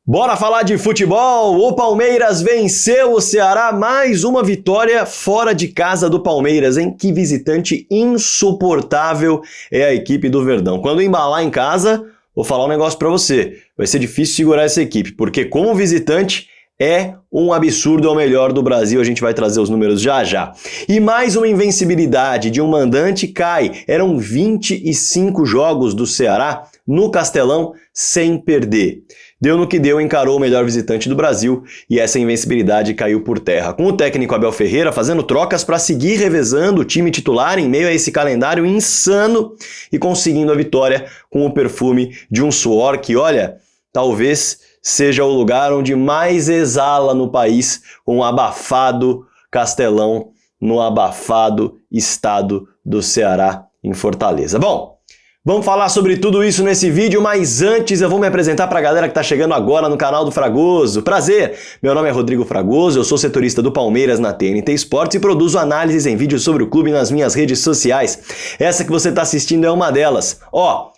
Bora falar de futebol! O Palmeiras venceu o Ceará, mais uma vitória fora de casa do Palmeiras, hein? Que visitante insuportável é a equipe do Verdão. Quando embalar em casa, vou falar um negócio pra você. Vai ser difícil segurar essa equipe, porque como visitante é um absurdo, é o melhor do Brasil, a gente vai trazer os números já já. E mais uma invencibilidade de um mandante cai. Eram 25 jogos do Ceará no Castelão sem perder. Deu no que deu, encarou o melhor visitante do Brasil e essa invencibilidade caiu por terra. Com o técnico Abel Ferreira fazendo trocas para seguir revezando o time titular em meio a esse calendário insano e conseguindo a vitória com o perfume de um suor que, olha, talvez seja o lugar onde mais exala no país, um abafado Castelão no abafado estado do Ceará em Fortaleza. Bom, vamos falar sobre tudo isso nesse vídeo, mas antes eu vou me apresentar para a galera que está chegando agora no canal do Fragoso. Prazer, meu nome é Rodrigo Fragoso, eu sou setorista do Palmeiras na TNT Esportes e produzo análises em vídeos sobre o clube nas minhas redes sociais. Essa que você está assistindo é uma delas.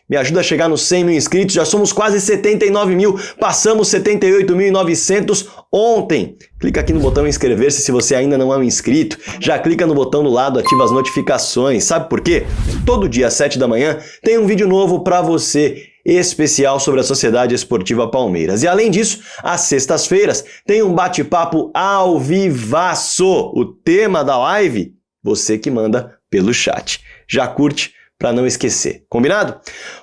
Me ajuda a chegar nos 100 mil inscritos, já somos quase 79 mil, passamos 78.900 ontem. Clica aqui no botão inscrever-se se você ainda não é um inscrito, já clica no botão do lado, ativa as notificações, sabe por quê? Todo dia às 7 da manhã tem um vídeo novo para você, especial sobre a Sociedade Esportiva Palmeiras. E além disso, às sextas-feiras tem um bate-papo ao vivaço. O tema da live, você que manda pelo chat. Já curte? Pra não esquecer, combinado?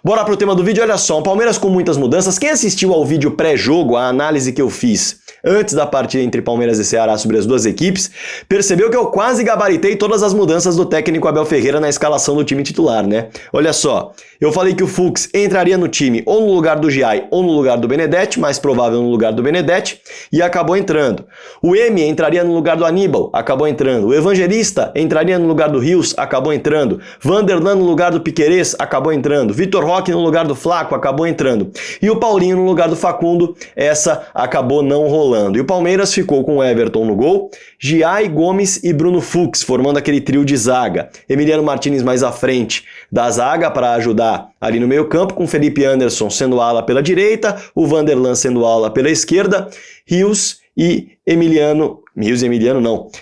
Bora pro tema do vídeo, olha só, o Palmeiras com muitas mudanças. Quem assistiu ao vídeo pré-jogo, a análise que eu fiz antes da partida entre Palmeiras e Ceará sobre as duas equipes, percebeu que eu quase gabaritei todas as mudanças do técnico Abel Ferreira na escalação do time titular, né? Olha só, eu falei que o Fux entraria no time ou no lugar do Giai ou no lugar do Benedetti, mais provável no lugar do Benedetti, e acabou entrando. O M entraria no lugar do Aníbal, acabou entrando. O Evangelista entraria no lugar do Rios, acabou entrando. Vanderlan no lugar do Piquerez, acabou entrando. Vitor Roque no lugar do Flaco, acabou entrando. E o Paulinho no lugar do Facundo, essa acabou não rolando. E o Palmeiras ficou com o Everton no gol, Giai, Gomes e Bruno Fux, formando aquele trio de zaga. Emiliano Martínez mais à frente da zaga para ajudar ali no meio campo, com Felipe Anderson sendo ala pela direita, o Vanderlan sendo ala pela esquerda, Rios e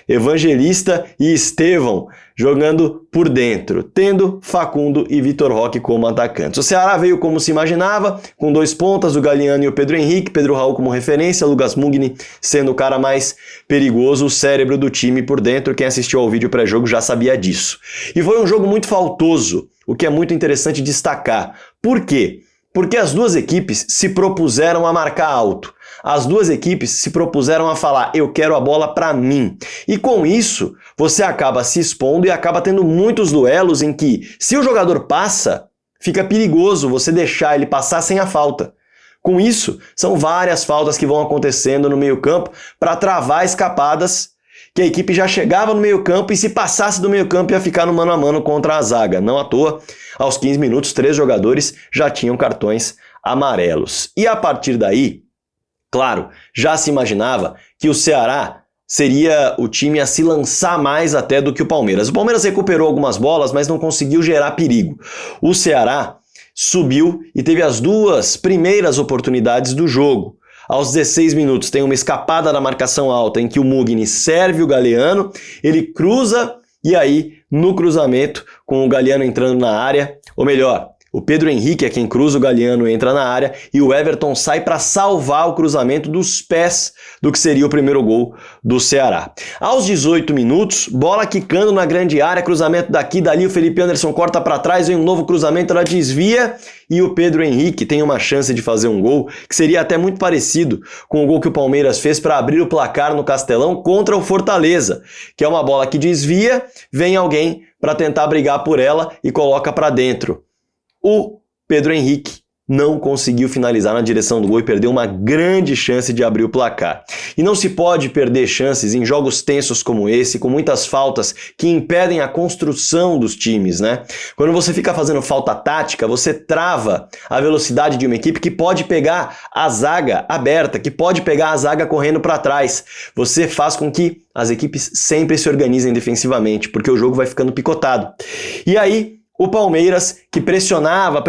Evangelista e Estevão jogando por dentro, tendo Facundo e Vitor Roque como atacantes. O Ceará veio como se imaginava, com dois pontas, o Galliano e o Pedro Henrique, Pedro Raul como referência, Lucas Mugni sendo o cara mais perigoso, o cérebro do time por dentro. Quem assistiu ao vídeo pré-jogo já sabia disso. E foi um jogo muito faltoso, o que é muito interessante destacar. Por quê? Porque as duas equipes se propuseram a marcar alto. As duas equipes se propuseram a falar, eu quero a bola pra mim. E com isso, você acaba se expondo e acaba tendo muitos duelos em que, se o jogador passa, fica perigoso você deixar ele passar sem a falta. Com isso, são várias faltas que vão acontecendo no meio-campo para travar escapadas que a equipe já chegava no meio-campo e se passasse do meio-campo ia ficar no mano a mano contra a zaga. Não à toa, aos 15 minutos, 3 jogadores já tinham cartões amarelos. E a partir daí, claro, já se imaginava que o Ceará seria o time a se lançar mais até do que o Palmeiras. O Palmeiras recuperou algumas bolas, mas não conseguiu gerar perigo. O Ceará subiu e teve as duas primeiras oportunidades do jogo. Aos 16 minutos tem uma escapada da marcação alta em que o Mugni serve o Galliano, ele cruza e aí no cruzamento com o Galliano entrando na área, ou melhor, o Pedro Henrique é quem cruza, o Galliano entra na área e o Everton sai para salvar o cruzamento dos pés do que seria o primeiro gol do Ceará. Aos 18 minutos, bola quicando na grande área, cruzamento daqui, dali, o Felipe Anderson corta para trás, vem um novo cruzamento, ela desvia e o Pedro Henrique tem uma chance de fazer um gol que seria até muito parecido com o gol que o Palmeiras fez para abrir o placar no Castelão contra o Fortaleza, que é uma bola que desvia, vem alguém para tentar brigar por ela e coloca para dentro. O Pedro Henrique não conseguiu finalizar na direção do gol e perdeu uma grande chance de abrir o placar. E não se pode perder chances em jogos tensos como esse, com muitas faltas que impedem a construção dos times, né? Quando você fica fazendo falta tática, você trava a velocidade de uma equipe que pode pegar a zaga aberta, que pode pegar a zaga correndo para trás. Você faz com que as equipes sempre se organizem defensivamente, porque o jogo vai ficando picotado. E aí, o Palmeiras, que pressionava,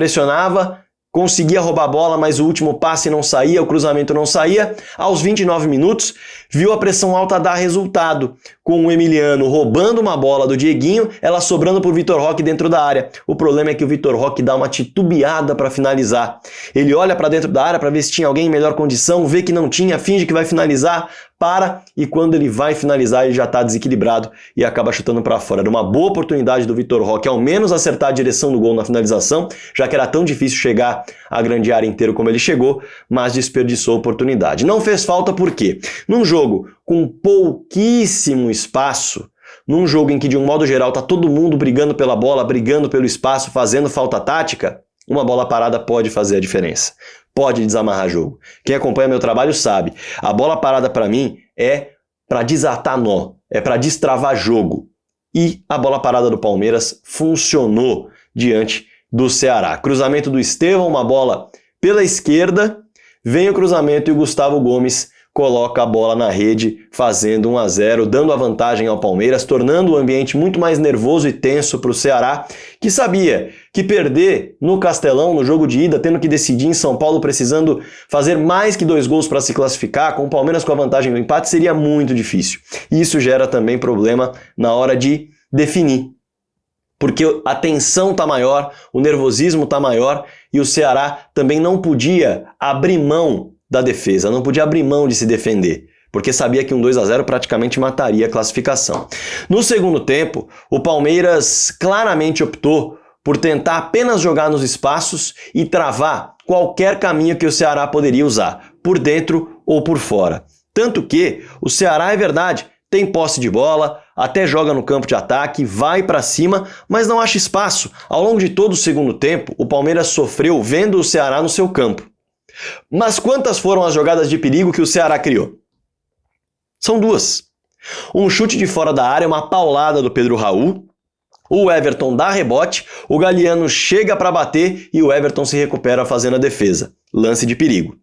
conseguia roubar a bola, mas o último passe não saía, o cruzamento não saía. Aos 29 minutos, viu a pressão alta dar resultado, com o Emiliano roubando uma bola do Dieguinho, ela sobrando por Vitor Roque dentro da área. O problema é que o Vitor Roque dá uma titubeada para finalizar. Ele olha para dentro da área para ver se tinha alguém em melhor condição, vê que não tinha, finge que vai finalizar, para, e quando ele vai finalizar ele já está desequilibrado e acaba chutando para fora. Era uma boa oportunidade do Vitor Roque ao menos acertar a direção do gol na finalização, já que era tão difícil chegar à grande área inteira como ele chegou, mas desperdiçou a oportunidade. Não fez falta por quê? Num jogo com pouquíssimo espaço, num jogo em que de um modo geral está todo mundo brigando pela bola, brigando pelo espaço, fazendo falta tática, uma bola parada pode fazer a diferença. Pode desamarrar jogo. Quem acompanha meu trabalho sabe. A bola parada para mim é para desatar nó, é para destravar jogo. E a bola parada do Palmeiras funcionou diante do Ceará. Cruzamento do Estevão, uma bola pela esquerda, vem o cruzamento e o Gustavo Gomes coloca a bola na rede, fazendo 1-0, dando a vantagem ao Palmeiras, tornando o ambiente muito mais nervoso e tenso para o Ceará, que sabia que perder no Castelão, no jogo de ida, tendo que decidir em São Paulo, precisando fazer mais que 2 gols para se classificar, com o Palmeiras com a vantagem do empate, seria muito difícil. E isso gera também problema na hora de definir. Porque a tensão está maior, o nervosismo está maior e o Ceará também não podia abrir mão da defesa, não podia abrir mão de se defender, porque sabia que um 2-0 praticamente mataria a classificação. No segundo tempo, o Palmeiras claramente optou por tentar apenas jogar nos espaços e travar qualquer caminho que o Ceará poderia usar, por dentro ou por fora. Tanto que o Ceará, é verdade, tem posse de bola, até joga no campo de ataque, vai para cima, mas não acha espaço. Ao longo de todo o segundo tempo, o Palmeiras sofreu vendo o Ceará no seu campo. Mas quantas foram as jogadas de perigo que o Ceará criou? São 2. Um chute de fora da área, uma paulada do Pedro Raul, o Everton dá rebote, o Galliano chega para bater e o Everton se recupera fazendo a defesa. Lance de perigo.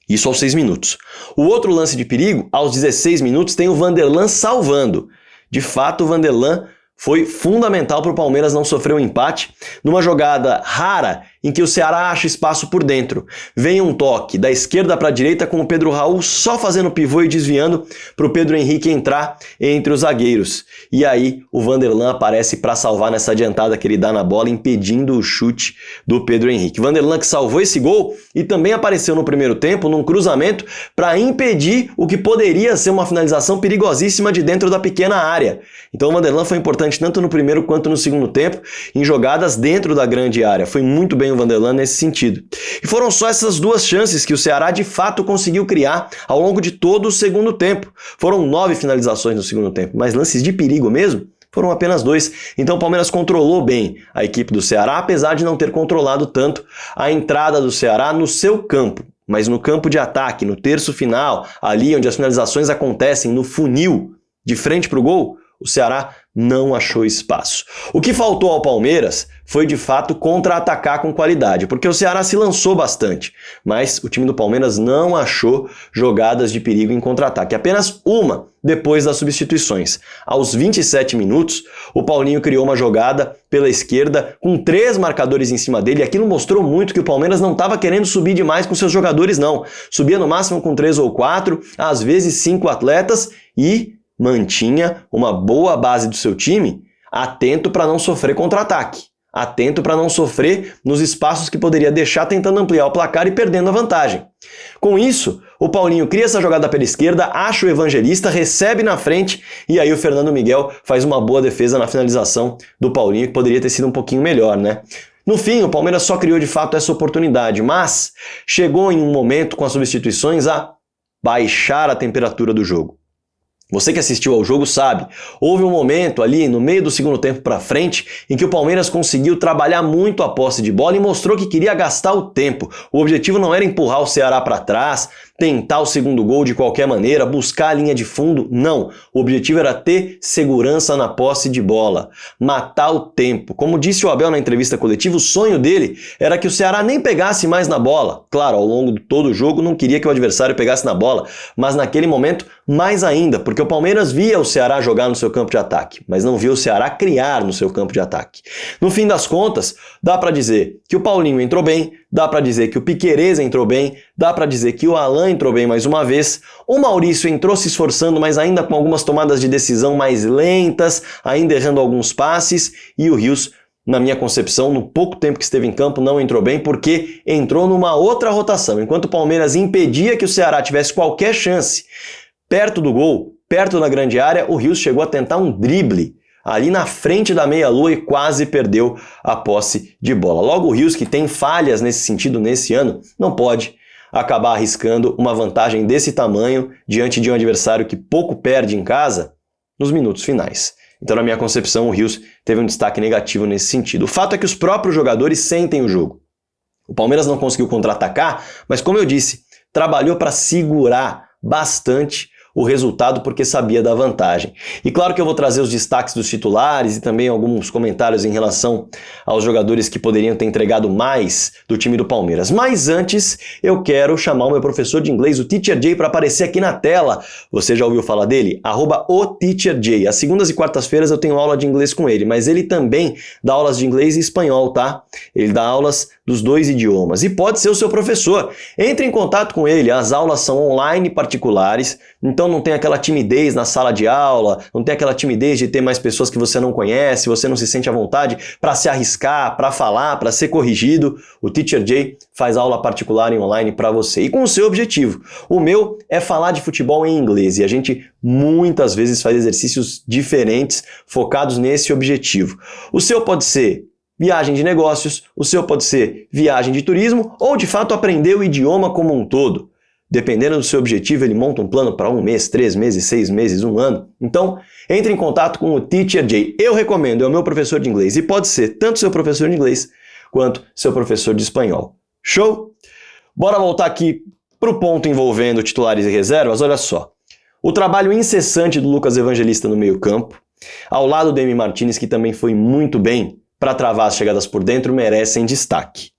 Isso aos 6 minutos. O outro lance de perigo, aos 16 minutos, tem o Vanderlan salvando. De fato, o Vanderlan foi fundamental para o Palmeiras não sofrer um empate numa jogada rara em que o Ceará acha espaço por dentro. Vem um toque da esquerda para a direita com o Pedro Raul só fazendo pivô e desviando para o Pedro Henrique entrar entre os zagueiros. E aí o Vanderlan aparece para salvar nessa adiantada que ele dá na bola, impedindo o chute do Pedro Henrique. Vanderlan que salvou esse gol e também apareceu no primeiro tempo num cruzamento para impedir o que poderia ser uma finalização perigosíssima de dentro da pequena área. Então o Vanderlan foi importante tanto no primeiro quanto no segundo tempo em jogadas dentro da grande área. Foi muito bem o Vanderlan nesse sentido. E foram só essas 2 chances que o Ceará de fato conseguiu criar ao longo de todo o segundo tempo. Foram 9 finalizações no segundo tempo, mas lances de perigo mesmo foram apenas 2. Então o Palmeiras controlou bem a equipe do Ceará, apesar de não ter controlado tanto a entrada do Ceará no seu campo. Mas no campo de ataque, no terço final, ali onde as finalizações acontecem, no funil, de frente para o gol, o Ceará não achou espaço. O que faltou ao Palmeiras foi de fato contra-atacar com qualidade, porque o Ceará se lançou bastante, mas o time do Palmeiras não achou jogadas de perigo em contra-ataque, apenas uma depois das substituições. Aos 27 minutos, o Paulinho criou uma jogada pela esquerda com 3 marcadores em cima dele, e aquilo mostrou muito que o Palmeiras não estava querendo subir demais com seus jogadores não, subia no máximo com 3 ou 4, às vezes 5 atletas e mantinha uma boa base do seu time atento para não sofrer contra-ataque, atento para não sofrer nos espaços que poderia deixar tentando ampliar o placar e perdendo a vantagem. Com isso, o Paulinho cria essa jogada pela esquerda, acha o Evangelista, recebe na frente e aí o Fernando Miguel faz uma boa defesa na finalização do Paulinho, que poderia ter sido um pouquinho melhor, né? No fim, o Palmeiras só criou de fato essa oportunidade, mas chegou em um momento com as substituições a baixar a temperatura do jogo. Você que assistiu ao jogo sabe, houve um momento ali no meio do segundo tempo para frente em que o Palmeiras conseguiu trabalhar muito a posse de bola e mostrou que queria gastar o tempo. O objetivo não era empurrar o Ceará para trás, tentar o segundo gol de qualquer maneira, buscar a linha de fundo, não. O objetivo era ter segurança na posse de bola, matar o tempo. Como disse o Abel na entrevista coletiva, o sonho dele era que o Ceará nem pegasse mais na bola. Claro, ao longo de todo o jogo não queria que o adversário pegasse na bola, mas naquele momento Mais ainda, porque o Palmeiras via o Ceará jogar no seu campo de ataque, mas não via o Ceará criar no seu campo de ataque. No fim das contas, dá para dizer que o Paulinho entrou bem, dá para dizer que o Piquerez entrou bem, dá para dizer que o Alan entrou bem mais uma vez, o Maurício entrou se esforçando, mas ainda com algumas tomadas de decisão mais lentas, ainda errando alguns passes, e o Rios, na minha concepção, no pouco tempo que esteve em campo, não entrou bem porque entrou numa outra rotação. Enquanto o Palmeiras impedia que o Ceará tivesse qualquer chance perto do gol, perto da grande área, o Rios chegou a tentar um drible ali na frente da meia-lua e quase perdeu a posse de bola. Logo, o Rios, que tem falhas nesse sentido nesse ano, não pode acabar arriscando uma vantagem desse tamanho diante de um adversário que pouco perde em casa nos minutos finais. Então, na minha concepção, o Rios teve um destaque negativo nesse sentido. O fato é que os próprios jogadores sentem o jogo. O Palmeiras não conseguiu contra-atacar, mas como eu disse, trabalhou para segurar bastante o resultado porque sabia da vantagem. E claro que eu vou trazer os destaques dos titulares e também alguns comentários em relação aos jogadores que poderiam ter entregado mais do time do Palmeiras. Mas antes, eu quero chamar o meu professor de inglês, o Teacher Jay, para aparecer aqui na tela. Você já ouviu falar dele? @oTeacherJay. Às segundas e quartas-feiras eu tenho aula de inglês com ele, mas ele também dá aulas de inglês e espanhol, tá? Ele dá aulas dos dois idiomas e pode ser o seu professor. Entre em contato com ele, as aulas são online particulares, então não tem aquela timidez na sala de aula, não tem aquela timidez de ter mais pessoas que você não conhece, você não se sente à vontade para se arriscar, para falar, para ser corrigido. O Teacher Jay faz aula particular e online para você e com o seu objetivo. O meu é falar de futebol em inglês e a gente muitas vezes faz exercícios diferentes focados nesse objetivo. O seu pode ser viagem de negócios, o seu pode ser viagem de turismo ou de fato aprender o idioma como um todo. Dependendo do seu objetivo, ele monta um plano para 1 mês, 3 meses, 6 meses, 1 ano. Então, entre em contato com o Teacher Jay. Eu recomendo, é o meu professor de inglês e pode ser tanto seu professor de inglês quanto seu professor de espanhol. Show? Bora voltar aqui para o ponto envolvendo titulares e reservas. Olha só, o trabalho incessante do Lucas Evangelista no meio-campo, ao lado do Emi Martínez, que também foi muito bem para travar as chegadas por dentro, merecem destaque.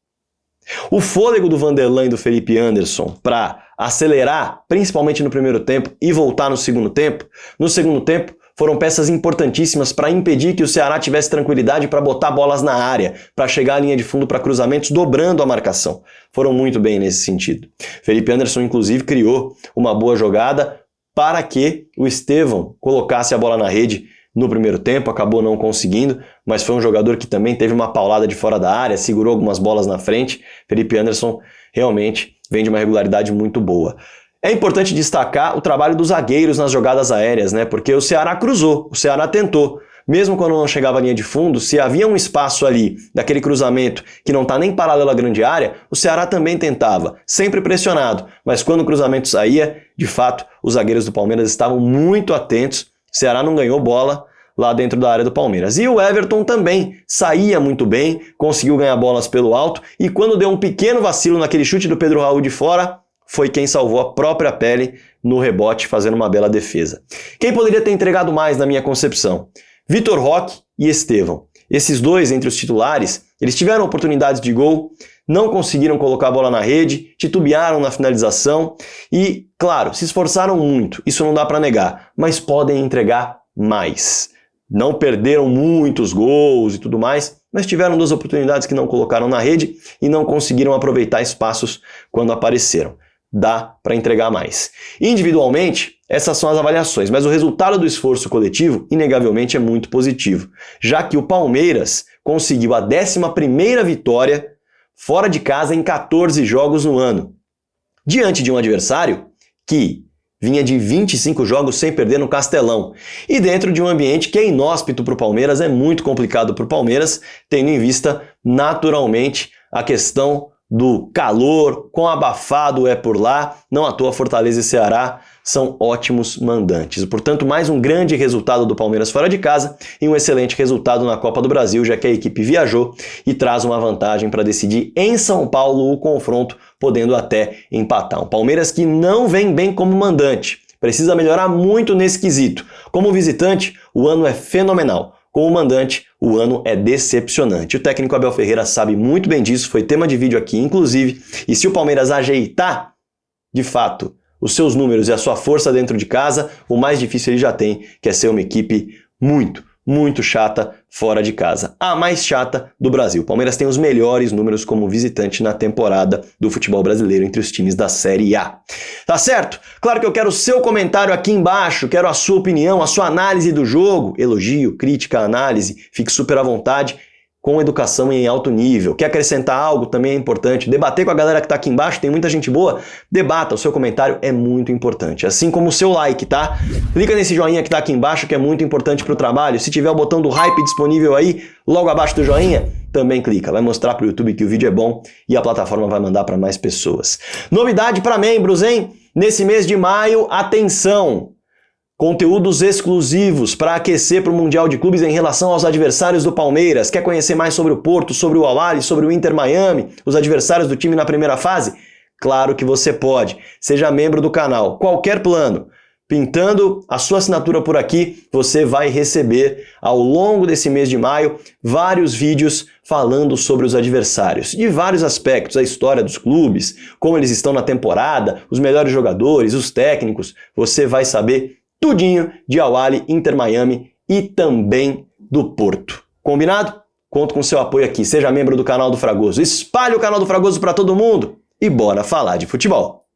O fôlego do Vanderlan e do Felipe Anderson para acelerar, principalmente no primeiro tempo, e voltar no segundo tempo. No segundo tempo, foram peças importantíssimas para impedir que o Ceará tivesse tranquilidade para botar bolas na área, para chegar à linha de fundo para cruzamentos, dobrando a marcação. Foram muito bem nesse sentido. Felipe Anderson, inclusive, criou uma boa jogada para que o Estevão colocasse a bola na rede no primeiro tempo, acabou não conseguindo, mas foi um jogador que também teve uma paulada de fora da área, segurou algumas bolas na frente. Felipe Anderson realmente vem de uma regularidade muito boa. É importante destacar o trabalho dos zagueiros nas jogadas aéreas, né? Porque o Ceará cruzou, o Ceará tentou. Mesmo quando não chegava à linha de fundo, se havia um espaço ali daquele cruzamento que não está nem paralelo à grande área, o Ceará também tentava, sempre pressionado. Mas quando o cruzamento saía, de fato, os zagueiros do Palmeiras estavam muito atentos. O Ceará não ganhou bola lá dentro da área do Palmeiras. E o Everton também saía muito bem, conseguiu ganhar bolas pelo alto e quando deu um pequeno vacilo naquele chute do Pedro Raul de fora, foi quem salvou a própria pele no rebote, fazendo uma bela defesa. Quem poderia ter entregado mais na minha concepção? Vitor Roque e Estevão. Esses dois, entre os titulares, eles tiveram oportunidades de gol, não conseguiram colocar a bola na rede, titubearam na finalização e, claro, se esforçaram muito, isso não dá para negar, mas podem entregar mais. Não perderam muitos gols e tudo mais, mas tiveram 2 oportunidades que não colocaram na rede e não conseguiram aproveitar espaços quando apareceram. Dá para entregar mais. Individualmente, essas são as avaliações, mas o resultado do esforço coletivo, inegavelmente, é muito positivo, já que o Palmeiras conseguiu a 11ª vitória fora de casa em 14 jogos no ano, diante de um adversário que vinha de 25 jogos sem perder no Castelão. E dentro de um ambiente que é inóspito para o Palmeiras, é muito complicado para o Palmeiras, tendo em vista, naturalmente, a questão do calor, quão abafado é por lá. Não à toa Fortaleza e Ceará são ótimos mandantes. Portanto, mais um grande resultado do Palmeiras fora de casa e um excelente resultado na Copa do Brasil, já que a equipe viajou e traz uma vantagem para decidir em São Paulo o confronto, podendo até empatar. Um Palmeiras que não vem bem como mandante, precisa melhorar muito nesse quesito. Como visitante, o ano é fenomenal. Como mandante, o ano é decepcionante. O técnico Abel Ferreira sabe muito bem disso, foi tema de vídeo aqui, inclusive, e se o Palmeiras ajeitar, de fato, os seus números e a sua força dentro de casa, o mais difícil ele já tem, que é ser uma equipe muito chata fora de casa. A mais chata do Brasil. O Palmeiras tem os melhores números como visitante na temporada do futebol brasileiro entre os times da Série A. Tá certo? Claro que eu quero o seu comentário aqui embaixo, quero a sua opinião, a sua análise do jogo, elogio, crítica, análise, fique super à vontade, com educação em alto nível. Quer acrescentar algo? Também é importante. Debater com a galera que tá aqui embaixo, tem muita gente boa. Debata, o seu comentário é muito importante. Assim como o seu like, tá? Clica nesse joinha que tá aqui embaixo, que é muito importante pro trabalho. Se tiver o botão do hype disponível aí, logo abaixo do joinha, também clica. Vai mostrar pro YouTube que o vídeo é bom e a plataforma vai mandar para mais pessoas. Novidade para membros, hein? Nesse mês de maio, atenção! Conteúdos exclusivos para aquecer para o Mundial de Clubes em relação aos adversários do Palmeiras. Quer conhecer mais sobre o Porto, sobre o Al-Ahly, sobre o Inter Miami, os adversários do time na primeira fase? Claro que você pode. Seja membro do canal. Qualquer plano. Pintando a sua assinatura por aqui, você vai receber ao longo desse mês de maio vários vídeos falando sobre os adversários, de vários aspectos, a história dos clubes, como eles estão na temporada, os melhores jogadores, os técnicos. Você vai saber tudinho de Al-Ahly, Inter Miami e também do Porto. Combinado? Conto com seu apoio aqui. Seja membro do canal do Fragoso. Espalhe o canal do Fragoso para todo mundo e bora falar de futebol.